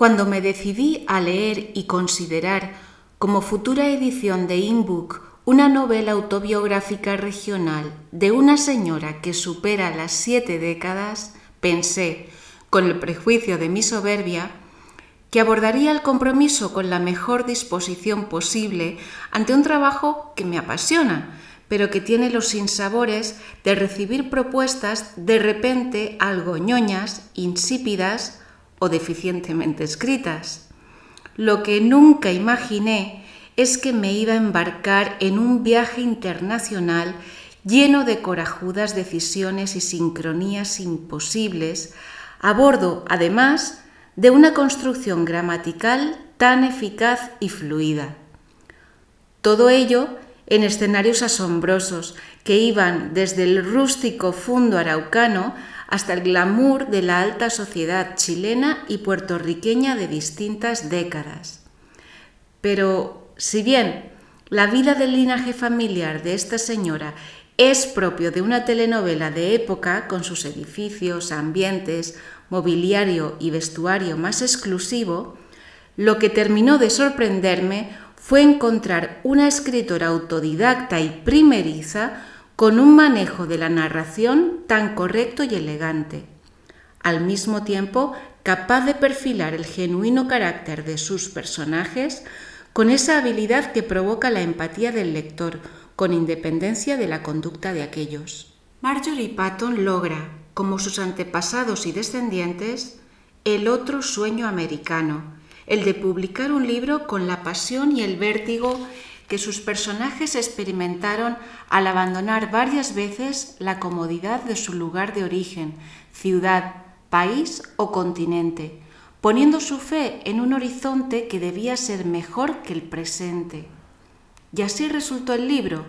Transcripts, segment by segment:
Cuando me decidí a leer y considerar como futura edición de InBook una novela autobiográfica regional de una señora que supera las 7 décadas, pensé, con el prejuicio de mi soberbia, que abordaría el compromiso con la mejor disposición posible ante un trabajo que me apasiona, pero que tiene los sinsabores de recibir propuestas de repente algo ñoñas, insípidas o deficientemente escritas. Lo que nunca imaginé es que me iba a embarcar en un viaje internacional lleno de corajudas decisiones y sincronías imposibles, a bordo, además, de una construcción gramatical tan eficaz y fluida. Todo ello en escenarios asombrosos que iban desde el rústico fundo araucano hasta el glamour de la alta sociedad chilena y puertorriqueña de distintas décadas. Pero, si bien la vida del linaje familiar de esta señora es propio de una telenovela de época con sus edificios, ambientes, mobiliario y vestuario más exclusivo, lo que terminó de sorprenderme fue encontrar una escritora autodidacta y primeriza con un manejo de la narración tan correcto y elegante, al mismo tiempo capaz de perfilar el genuino carácter de sus personajes con esa habilidad que provoca la empatía del lector, con independencia de la conducta de aquellos. Marjorie Patton logra, como sus antepasados y descendientes, el otro sueño americano, el de publicar un libro con la pasión y el vértigo que sus personajes experimentaron al abandonar varias veces la comodidad de su lugar de origen, ciudad, país o continente, poniendo su fe en un horizonte que debía ser mejor que el presente. Y así resultó el libro,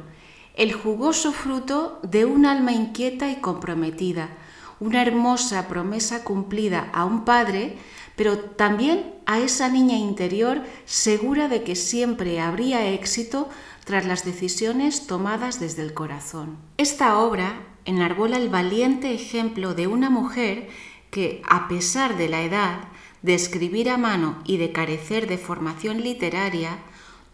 el jugoso fruto de un alma inquieta y comprometida, una hermosa promesa cumplida a un padre, pero también a esa niña interior segura de que siempre habría éxito tras las decisiones tomadas desde el corazón. Esta obra enarbola el valiente ejemplo de una mujer que, a pesar de la edad, de escribir a mano y de carecer de formación literaria,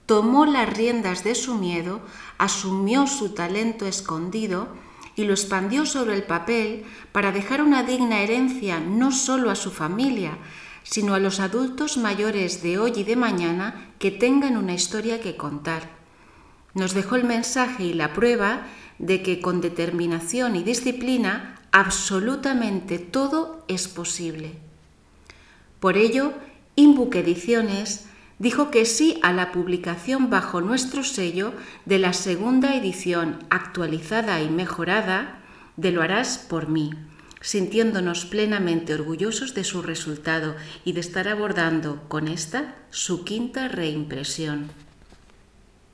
tomó las riendas de su miedo, asumió su talento escondido y lo expandió sobre el papel para dejar una digna herencia no solo a su familia, sino a los adultos mayores de hoy y de mañana que tengan una historia que contar. Nos dejó el mensaje y la prueba de que con determinación y disciplina absolutamente todo es posible. Por ello, InBook Ediciones dijo que sí a la publicación bajo nuestro sello de la segunda edición actualizada y mejorada de Lo harás por mí, sintiéndonos plenamente orgullosos de su resultado y de estar abordando con esta su quinta reimpresión.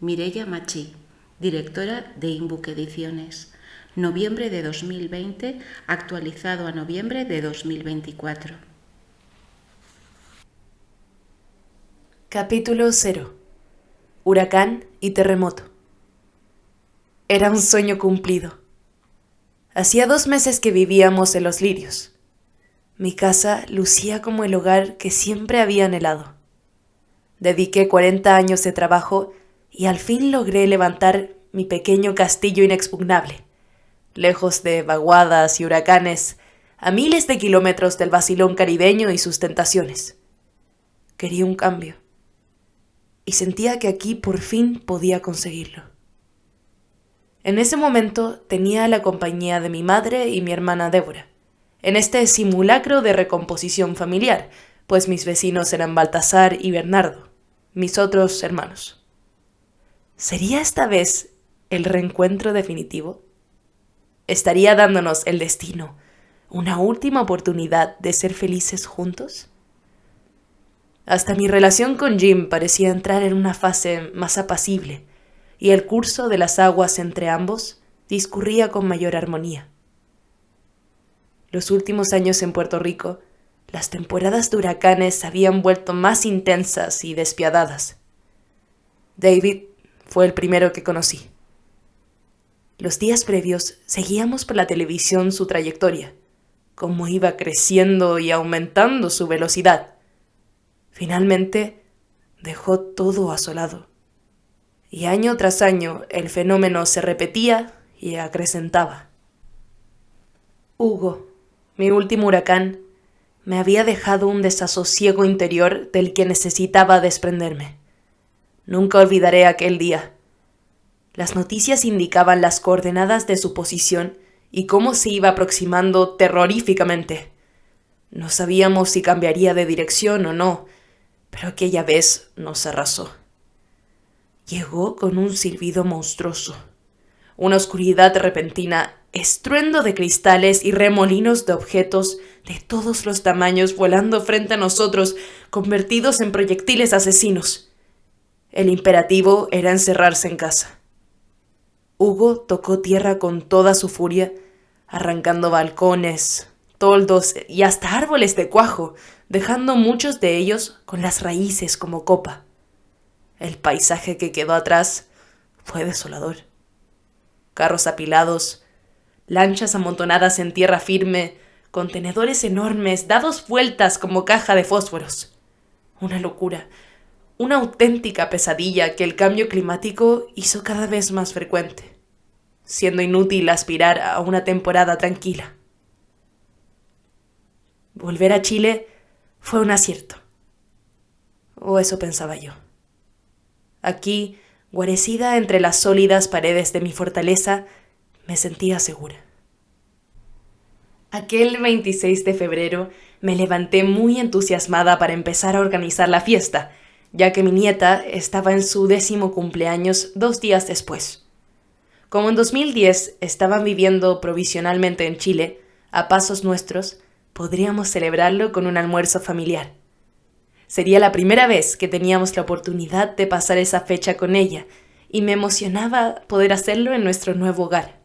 Mireia Machí, directora de InBook Ediciones, noviembre de 2020, actualizado a noviembre de 2024. Capítulo 0. Huracán y terremoto. Era un sueño cumplido. Hacía 2 meses que vivíamos en Los Lirios. Mi casa lucía como el hogar que siempre había anhelado. Dediqué 40 años de trabajo y al fin logré levantar mi pequeño castillo inexpugnable, lejos de vaguadas y huracanes, a miles de kilómetros del vacilón caribeño y sus tentaciones. Quería un cambio. Y sentía que aquí por fin podía conseguirlo. En ese momento tenía la compañía de mi madre y mi hermana Débora, en este simulacro de recomposición familiar, pues mis vecinos eran Baltasar y Bernardo, mis otros hermanos. ¿Sería esta vez el reencuentro definitivo? ¿Estaría dándonos el destino una última oportunidad de ser felices juntos? Hasta mi relación con Jim parecía entrar en una fase más apacible, y el curso de las aguas entre ambos discurría con mayor armonía. Los últimos años en Puerto Rico, las temporadas de huracanes se habían vuelto más intensas y despiadadas. David fue el primero que conocí. Los días previos seguíamos por la televisión su trayectoria, cómo iba creciendo y aumentando su velocidad. Finalmente, dejó todo asolado. Y año tras año el fenómeno se repetía y acrecentaba. Hugo, mi último huracán, me había dejado un desasosiego interior del que necesitaba desprenderme. Nunca olvidaré aquel día. Las noticias indicaban las coordenadas de su posición y cómo se iba aproximando terroríficamente. No sabíamos si cambiaría de dirección o no, pero aquella vez nos arrasó. Llegó con un silbido monstruoso, una oscuridad repentina, estruendo de cristales y remolinos de objetos de todos los tamaños volando frente a nosotros, convertidos en proyectiles asesinos. El imperativo era encerrarse en casa. Hugo tocó tierra con toda su furia, arrancando balcones, toldos y hasta árboles de cuajo, dejando muchos de ellos con las raíces como copa. El paisaje que quedó atrás fue desolador. Carros apilados, lanchas amontonadas en tierra firme, contenedores enormes dados vueltas como caja de fósforos. Una locura, una auténtica pesadilla que el cambio climático hizo cada vez más frecuente, siendo inútil aspirar a una temporada tranquila. Volver a Chile fue un acierto, o eso pensaba yo. Aquí, guarecida entre las sólidas paredes de mi fortaleza, me sentía segura. Aquel 26 de febrero me levanté muy entusiasmada para empezar a organizar la fiesta, ya que mi nieta estaba en su 10º cumpleaños 2 días después. Como en 2010 estaban viviendo provisionalmente en Chile, a pasos nuestros, podríamos celebrarlo con un almuerzo familiar. Sería la primera vez que teníamos la oportunidad de pasar esa fecha con ella, y me emocionaba poder hacerlo en nuestro nuevo hogar.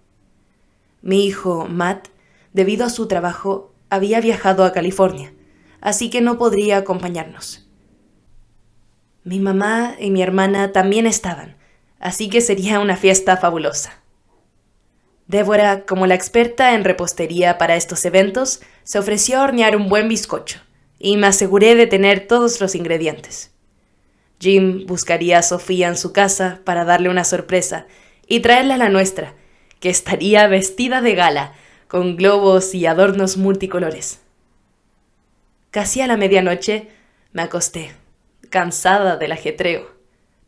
Mi hijo, Matt, debido a su trabajo, había viajado a California, así que no podría acompañarnos. Mi mamá y mi hermana también estaban, así que sería una fiesta fabulosa. Débora, como la experta en repostería para estos eventos, se ofreció a hornear un buen bizcocho, y me aseguré de tener todos los ingredientes. Jim buscaría a Sofía en su casa para darle una sorpresa y traerla a la nuestra, que estaría vestida de gala, con globos y adornos multicolores. Casi a la medianoche me acosté, cansada del ajetreo,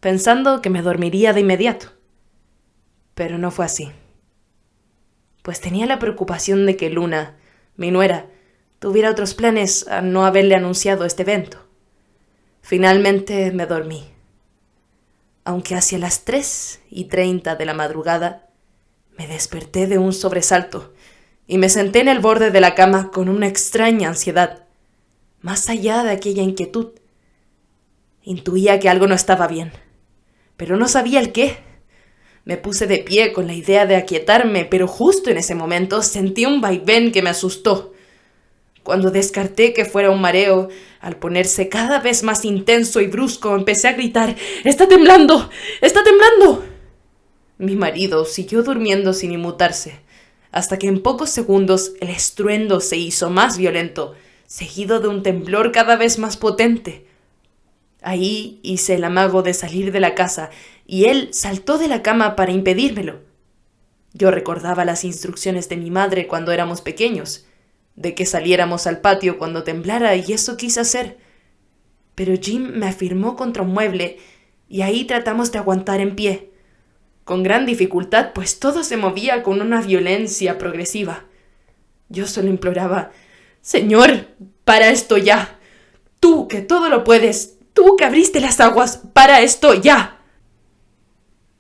pensando que me dormiría de inmediato. Pero no fue así, pues tenía la preocupación de que Luna, mi nuera, tuviera otros planes a no haberle anunciado este evento. Finalmente me dormí, aunque hacia las 3:30 de la madrugada me desperté de un sobresalto y me senté en el borde de la cama con una extraña ansiedad. Más allá de aquella inquietud, intuía que algo no estaba bien, pero no sabía el qué. Me puse de pie con la idea de aquietarme, pero justo en ese momento sentí un vaivén que me asustó. Cuando descarté que fuera un mareo, al ponerse cada vez más intenso y brusco, empecé a gritar: ¡Está temblando! ¡Está temblando! Mi marido siguió durmiendo sin inmutarse, hasta que en pocos segundos el estruendo se hizo más violento, seguido de un temblor cada vez más potente. Ahí hice el amago de salir de la casa, y él saltó de la cama para impedírmelo. Yo recordaba las instrucciones de mi madre cuando éramos pequeños, de que saliéramos al patio cuando temblara, y eso quise hacer. Pero Jim me afirmó contra un mueble, y ahí tratamos de aguantar en pie, con gran dificultad, pues todo se movía con una violencia progresiva. Yo solo imploraba: «Señor, para esto ya. Tú que todo lo puedes, tú que abriste las aguas, para esto ya».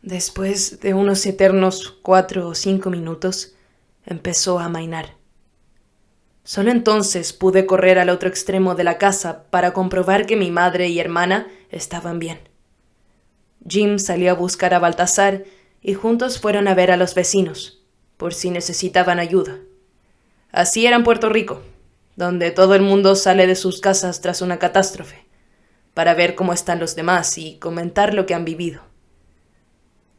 Después de unos eternos 4 o 5 minutos, empezó a amainar. Solo entonces pude correr al otro extremo de la casa para comprobar que mi madre y hermana estaban bien. Jim salió a buscar a Baltasar y juntos fueron a ver a los vecinos, por si necesitaban ayuda. Así era en Puerto Rico, donde todo el mundo sale de sus casas tras una catástrofe, para ver cómo están los demás y comentar lo que han vivido.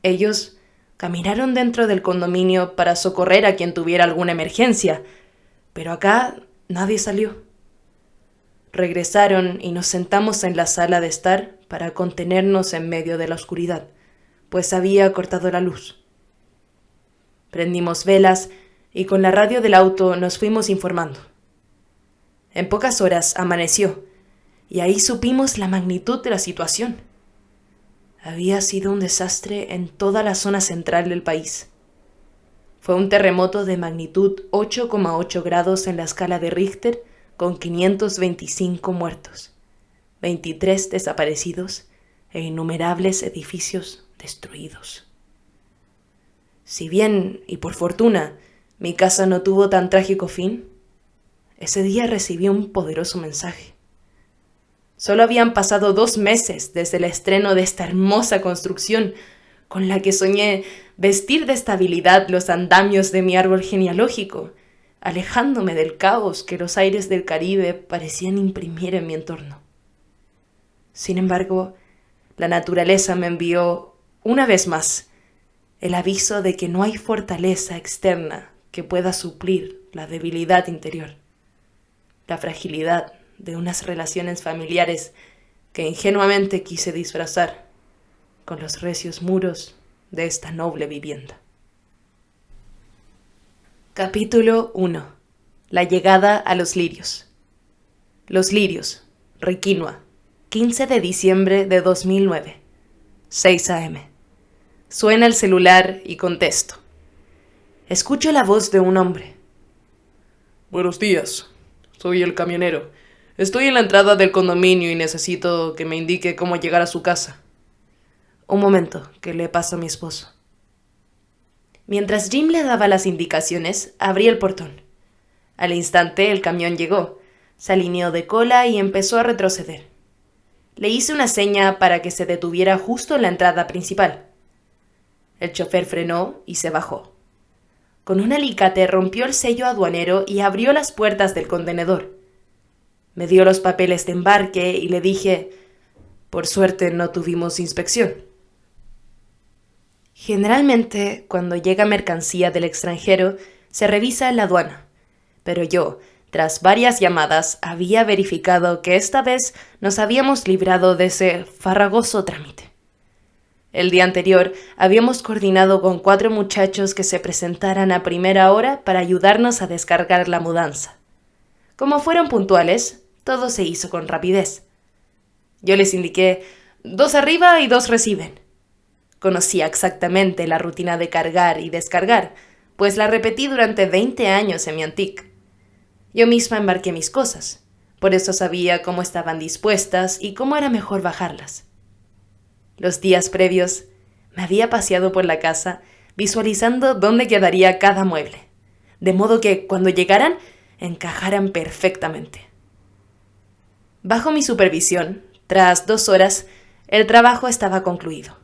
Ellos caminaron dentro del condominio para socorrer a quien tuviera alguna emergencia, pero acá nadie salió. Regresaron y nos sentamos en la sala de estar para contenernos en medio de la oscuridad, pues había cortado la luz. Prendimos velas y con la radio del auto nos fuimos informando. En pocas horas amaneció y ahí supimos la magnitud de la situación. Había sido un desastre en toda la zona central del país. Fue un terremoto de magnitud 8,8 grados en la escala de Richter, con 525 muertos, 23 desaparecidos e innumerables edificios destruidos. Si bien, y por fortuna, mi casa no tuvo tan trágico fin, ese día recibí un poderoso mensaje. Solo habían pasado 2 meses desde el estreno de esta hermosa construcción, con la que soñé vestir de estabilidad los andamios de mi árbol genealógico, alejándome del caos que los aires del Caribe parecían imprimir en mi entorno. Sin embargo, la naturaleza me envió, una vez más, el aviso de que no hay fortaleza externa que pueda suplir la debilidad interior, la fragilidad de unas relaciones familiares que ingenuamente quise disfrazar con los recios muros de esta noble vivienda. Capítulo 1. La llegada a Los Lirios. Los Lirios, Requinoa, 15 de diciembre de 2009, 6 a.m. Suena el celular y contesto. Escucho la voz de un hombre. Buenos días, soy el camionero. Estoy en la entrada del condominio y necesito que me indique cómo llegar a su casa. Un momento, que le paso a mi esposo. Mientras Jim le daba las indicaciones, abrí el portón. Al instante el camión llegó, se alineó de cola y empezó a retroceder. Le hice una seña para que se detuviera justo en la entrada principal. El chofer frenó y se bajó. Con un alicate rompió el sello aduanero y abrió las puertas del contenedor. Me dio los papeles de embarque y le dije, por suerte no tuvimos inspección. Generalmente, cuando llega mercancía del extranjero, se revisa en la aduana, pero yo, tras varias llamadas, había verificado que esta vez nos habíamos librado de ese farragoso trámite. El día anterior habíamos coordinado con 4 muchachos que se presentaran a primera hora para ayudarnos a descargar la mudanza. Como fueron puntuales, todo se hizo con rapidez. Yo les indiqué 2 arriba y 2 reciben. Conocía exactamente la rutina de cargar y descargar, pues la repetí durante 20 años en mi Antic. Yo misma embarqué mis cosas, por eso sabía cómo estaban dispuestas y cómo era mejor bajarlas. Los días previos me había paseado por la casa visualizando dónde quedaría cada mueble, de modo que cuando llegaran encajaran perfectamente. Bajo mi supervisión, tras 2 horas, el trabajo estaba concluido.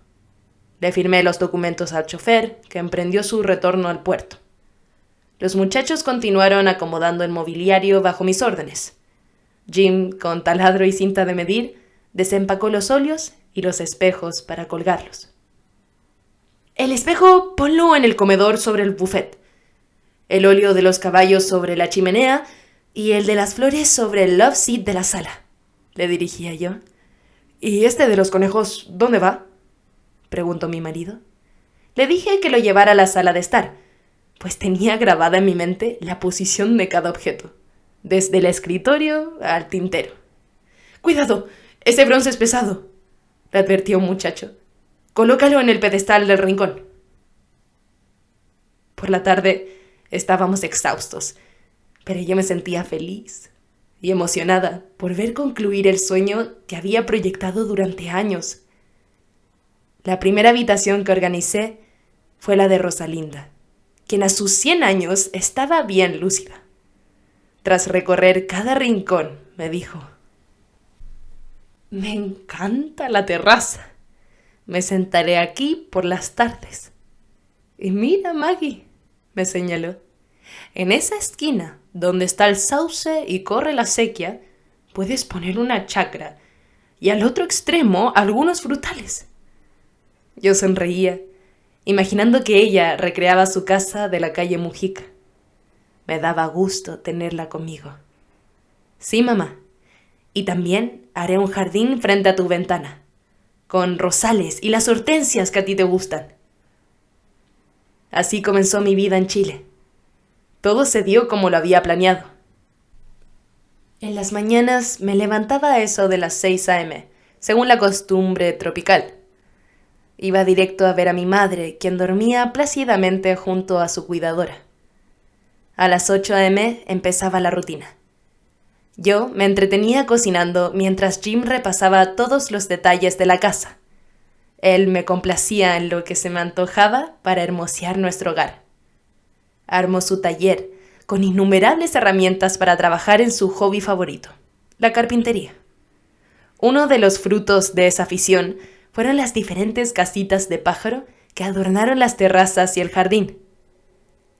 Le firmé los documentos al chofer, que emprendió su retorno al puerto. Los muchachos continuaron acomodando el mobiliario bajo mis órdenes. Jim, con taladro y cinta de medir, desempacó los óleos y los espejos para colgarlos. El espejo ponlo en el comedor sobre el buffet, el óleo de los caballos sobre la chimenea y el de las flores sobre el love seat de la sala, le dirigía yo. ¿Y este de los conejos dónde va?, preguntó mi marido. Le dije que lo llevara a la sala de estar, pues tenía grabada en mi mente la posición de cada objeto, desde el escritorio al tintero. ¡Cuidado! ¡Ese bronce es pesado!, le advirtió un muchacho. Colócalo en el pedestal del rincón. Por la tarde estábamos exhaustos, pero yo me sentía feliz y emocionada por ver concluir el sueño que había proyectado durante años. La primera habitación que organicé fue la de Rosalinda, quien a sus 100 años estaba bien lúcida. Tras recorrer cada rincón, me dijo: «Me encanta la terraza. Me sentaré aquí por las tardes. Y mira, Maggie», me señaló, «en esa esquina donde está el sauce y corre la acequia, puedes poner una chacra y al otro extremo algunos frutales». Yo sonreía, imaginando que ella recreaba su casa de la calle Mujica. Me daba gusto tenerla conmigo. «Sí, mamá, Y también haré un jardín frente a tu ventana, con rosales y las hortensias que a ti te gustan. Así comenzó mi vida en Chile. Todo se dio como lo había planeado. En las mañanas me levantaba a eso de las 6 a.m., según la costumbre tropical. Iba directo a ver a mi madre, quien dormía plácidamente junto a su cuidadora. A las 8 a.m. empezaba la rutina. Yo me entretenía cocinando mientras Jim repasaba todos los detalles de la casa. Él me complacía en lo que se me antojaba para hermosear nuestro hogar. Armó su taller con innumerables herramientas para trabajar en su hobby favorito, la carpintería. Uno de los frutos de esa afición fueron las diferentes casitas de pájaro que adornaron las terrazas y el jardín.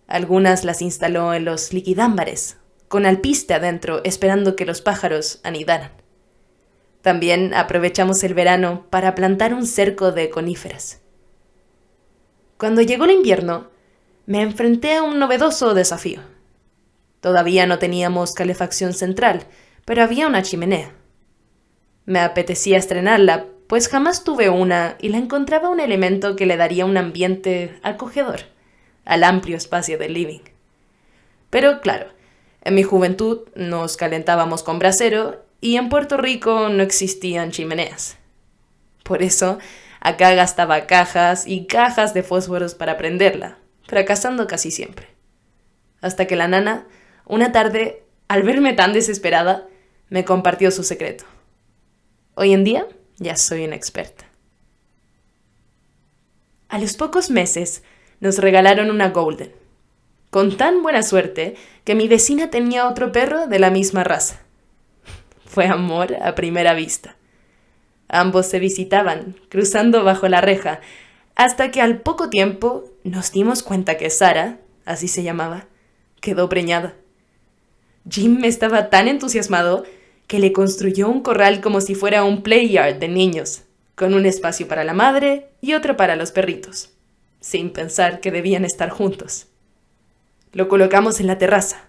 Algunas las instaló en los liquidámbares, con alpiste adentro esperando que los pájaros anidaran. También aprovechamos el verano para plantar un cerco de coníferas. Cuando llegó el invierno, me enfrenté a un novedoso desafío. Todavía no teníamos calefacción central, pero había una chimenea. Me apetecía estrenarla, pues jamás tuve una y la encontraba un elemento que le daría un ambiente acogedor al amplio espacio del living. Pero claro, en mi juventud nos calentábamos con brasero y en Puerto Rico no existían chimeneas. Por eso, acá gastaba cajas y cajas de fósforos para prenderla, fracasando casi siempre. Hasta que la nana, una tarde, al verme tan desesperada, me compartió su secreto. Hoy en día, ya soy una experta. A los pocos meses, nos regalaron una Golden, con tan buena suerte que mi vecina tenía otro perro de la misma raza. Fue amor a primera vista. Ambos se visitaban, cruzando bajo la reja, hasta que al poco tiempo nos dimos cuenta que Sara, así se llamaba, quedó preñada. Jim estaba tan entusiasmado que le construyó un corral como si fuera un play yard de niños, con un espacio para la madre y otro para los perritos, sin pensar que debían estar juntos. Lo colocamos en la terraza,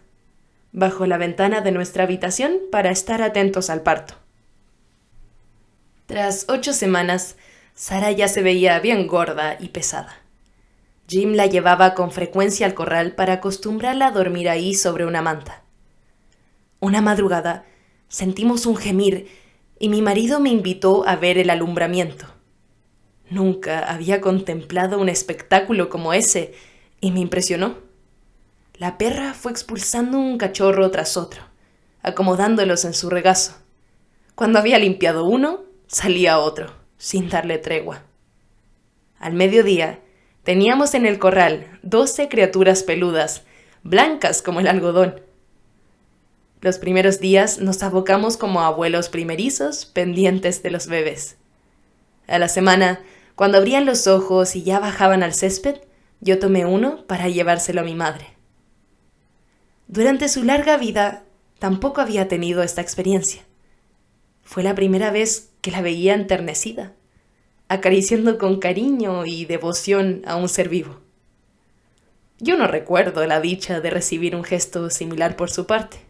bajo la ventana de nuestra habitación para estar atentos al parto. Tras 8 semanas, Sara ya se veía bien gorda y pesada. Jim la llevaba con frecuencia al corral para acostumbrarla a dormir ahí sobre una manta. Una madrugada, sentimos un gemir y mi marido me invitó a ver el alumbramiento. Nunca había contemplado un espectáculo como ese y me impresionó. La perra fue expulsando un cachorro tras otro, acomodándolos en su regazo. Cuando había limpiado uno, salía otro, sin darle tregua. Al mediodía, teníamos en el corral 12 criaturas peludas, blancas como el algodón. Los primeros días nos abocamos como abuelos primerizos pendientes de los bebés. A la semana, cuando abrían los ojos y ya bajaban al césped, yo tomé uno para llevárselo a mi madre. Durante su larga vida, tampoco había tenido esta experiencia. Fue la primera vez que la veía enternecida, acariciando con cariño y devoción a un ser vivo. Yo no recuerdo la dicha de recibir un gesto similar por su parte.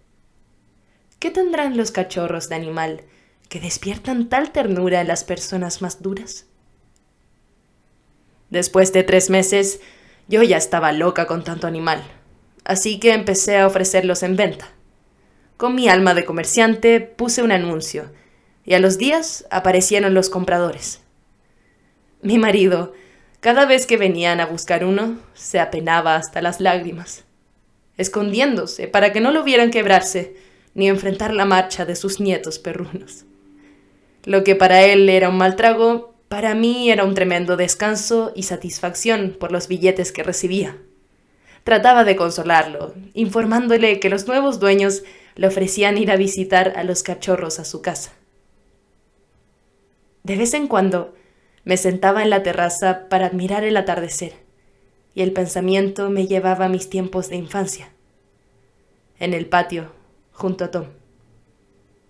¿Qué tendrán los cachorros de animal que despiertan tal ternura en las personas más duras? Después de 3 meses, yo ya estaba loca con tanto animal, así que empecé a ofrecerlos en venta. Con mi alma de comerciante puse un anuncio, y a los días aparecieron los compradores. Mi marido, cada vez que venían a buscar uno, se apenaba hasta las lágrimas, escondiéndose para que no lo vieran quebrarse, ni enfrentar la marcha de sus nietos perrunos. Lo que para él era un mal trago, para mí era un tremendo descanso y satisfacción por los billetes que recibía. Trataba de consolarlo, informándole que los nuevos dueños le ofrecían ir a visitar a los cachorros a su casa. De vez en cuando me sentaba en la terraza para admirar el atardecer, y el pensamiento me llevaba a mis tiempos de infancia. En el patio, junto a Tom,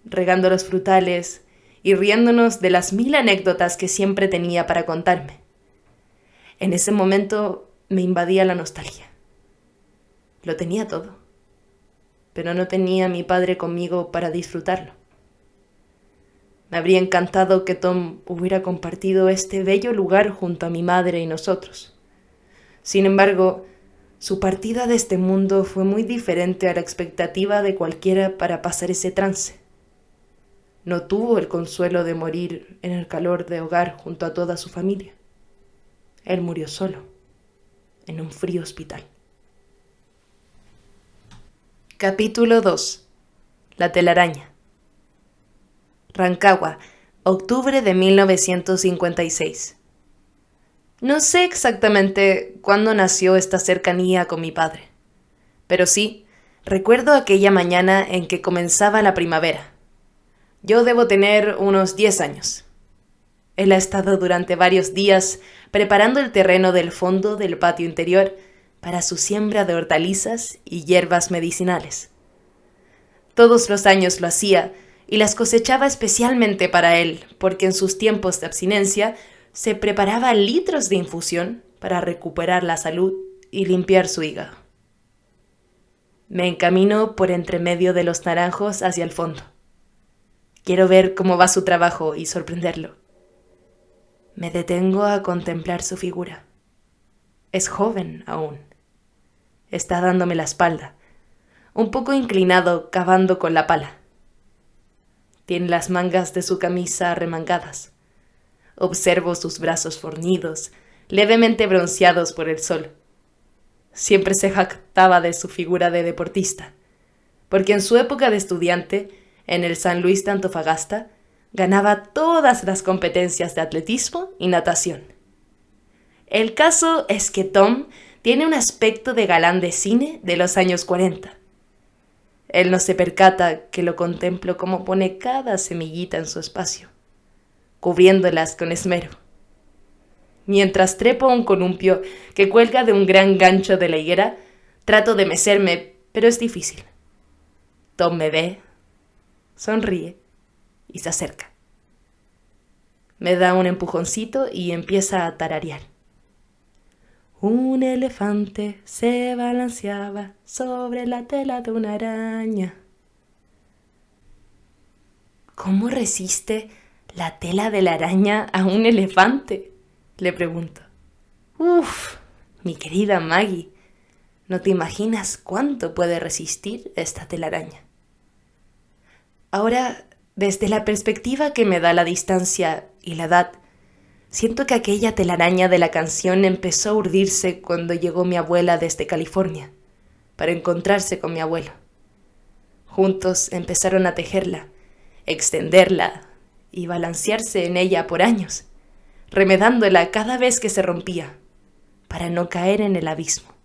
regando los frutales y riéndonos de las 1000 anécdotas que siempre tenía para contarme. En ese momento me invadía la nostalgia. Lo tenía todo, pero no tenía a mi padre conmigo para disfrutarlo. Me habría encantado que Tom hubiera compartido este bello lugar junto a mi madre y nosotros. Sin embargo, su partida de este mundo fue muy diferente a la expectativa de cualquiera para pasar ese trance. No tuvo el consuelo de morir en el calor de hogar junto a toda su familia. Él murió solo, en un frío hospital. Capítulo 2. La telaraña. Rancagua, octubre de 1956. No sé exactamente cuándo nació esta cercanía con mi padre, pero sí, recuerdo aquella mañana en que comenzaba la primavera. Yo debo tener unos 10 años. Él ha estado durante varios días preparando el terreno del fondo del patio interior para su siembra de hortalizas y hierbas medicinales. Todos los años lo hacía y las cosechaba especialmente para él, porque en sus tiempos de abstinencia se preparaba litros de infusión para recuperar la salud y limpiar su hígado. Me encamino por entre medio de los naranjos hacia el fondo. Quiero ver cómo va su trabajo y sorprenderlo. Me detengo a contemplar su figura. Es joven aún. Está dándome la espalda, un poco inclinado cavando con la pala. Tiene las mangas de su camisa arremangadas. Observo sus brazos fornidos, levemente bronceados por el sol. Siempre se jactaba de su figura de deportista, porque en su época de estudiante, en el San Luis de Antofagasta, ganaba todas las competencias de atletismo y natación. El caso es que Tom tiene un aspecto de galán de cine de los años 40. Él no se percata que lo contemplo como pone cada semillita en su espacio, cubriéndolas con esmero. Mientras trepo un columpio que cuelga de un gran gancho de la higuera, trato de mecerme, pero es difícil. Tom me ve, sonríe y se acerca. Me da un empujoncito y empieza a tararear. Un elefante se balanceaba sobre la tela de una araña. ¿Cómo resiste la tela de la araña a un elefante?, le pregunto. Uf, mi querida Maggie, no te imaginas cuánto puede resistir esta telaraña. Ahora, desde la perspectiva que me da la distancia y la edad, siento que aquella telaraña de la canción empezó a urdirse cuando llegó mi abuela desde California, para encontrarse con mi abuelo. Juntos empezaron a tejerla, extenderla y balancearse en ella por años, remedándola cada vez que se rompía, para no caer en el abismo.